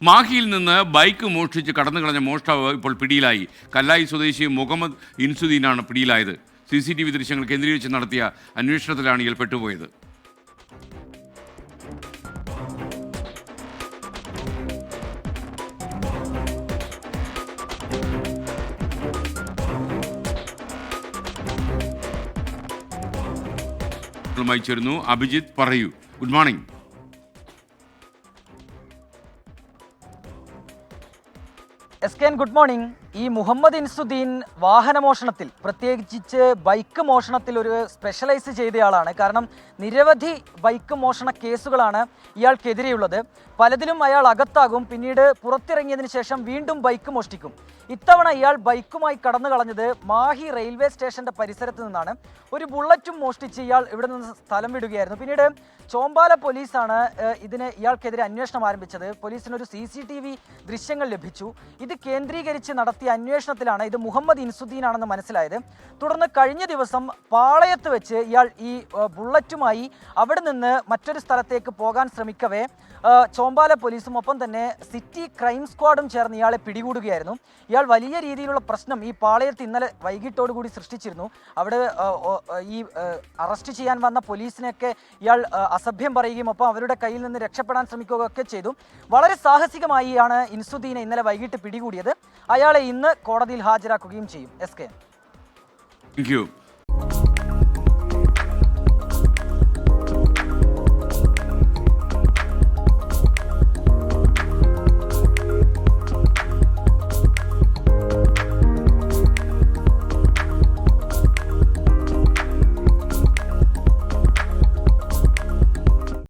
മാഹിയിൽ നിന്ന് ബൈക്ക് മോഷ്ടിച്ച് കടന്നുകളഞ്ഞ മോഷ്ടാവ് ഇപ്പോൾ പിടിയിലായി. കല്ലായി സ്വദേശി മുഹമ്മദ് ഇൻസുദ്ദീനാണ് പിടിയിലായത്. CCTV ദൃശ്യങ്ങൾ കേന്ദ്രീകരിച്ച് നടത്തിയ അന്വേഷണത്തിലാണ് ഇയാൾ പെട്ടുപോയത്. ചേരുന്നു അഭിജിത്ത്, പറയൂ. Good morning. Good morning. ഈ മുഹമ്മദ് ഇൻസുദ്ദീൻ വാഹനമോഷണത്തിൽ, പ്രത്യേകിച്ച് ബൈക്ക് മോഷണത്തിൽ ഒരു സ്പെഷ്യലൈസ് ചെയ്തയാളാണ്. കാരണം നിരവധി ബൈക്ക് മോഷണ കേസുകളാണ് ഇയാൾക്കെതിരെയുള്ളത്. പലതിലും അയാൾ അകത്താകും, പിന്നീട് പുറത്തിറങ്ങിയതിന് ശേഷം വീണ്ടും ബൈക്ക് മോഷ്ടിക്കും. ഇത്തവണ ഇയാൾ ബൈക്കുമായി കടന്നു കളഞ്ഞത് മാഹി റെയിൽവേ സ്റ്റേഷന്റെ പരിസരത്ത് നിന്നാണ്. ഒരു ബുള്ളറ്റും മോഷ്ടിച്ച് ഇയാൾ ഇവിടെ നിന്ന് സ്ഥലം വിടുകയായിരുന്നു. പിന്നീട് ചോമ്പാല പോലീസാണ് ഇയാൾക്കെതിരെ അന്വേഷണം ആരംഭിച്ചത്. പോലീസിനൊരു CCTV ദൃശ്യങ്ങൾ ലഭിച്ചു. ഇത് കേന്ദ്രീകരിച്ച് നടത്തിയ അന്വേഷണത്തിലാണ് ഇത് മുഹമ്മദ് ഇൻസുദ്ദീൻ ആണെന്ന് മനസ്സിലായത്. തുടർന്ന് കഴിഞ്ഞ ദിവസം പാളയത്ത് വെച്ച് ഇയാൾ ഈ ബുള്ളറ്റുമായി അവിടെ നിന്ന് മറ്റൊരു സ്ഥലത്തേക്ക് പോകാൻ ശ്രമിക്കവേ ചോമ്പാല പോലീസും ഒപ്പം തന്നെ സിറ്റി ക്രൈം സ്ക്വാഡും ചേർന്ന് ഇയാളെ പിടികൂടുകയായിരുന്നു. ഇയാൾ വലിയ രീതിയിലുള്ള പ്രശ്നം ഈ പാളയത്ത് ഇന്നലെ വൈകിട്ടോടുകൂടി സൃഷ്ടിച്ചിരുന്നു. അവിടെ ഈ അറസ്റ്റ് ചെയ്യാൻ വന്ന പോലീസിനെയൊക്കെ ഇയാൾ അസഭ്യം പറയുകയും ഒപ്പം അവരുടെ കയ്യിൽ നിന്ന് രക്ഷപ്പെടാൻ ശ്രമിക്കുകയൊക്കെ ചെയ്തു. വളരെ സാഹസികമായിയാണ് ഇൻസുദ്ദീനെ ഇന്നലെ വൈകിട്ട് പിടികൂടിയത്. അയാളെ ഇന്ന് കോടതിയിൽ ഹാജരാക്കുകയും ചെയ്യും. Thank you.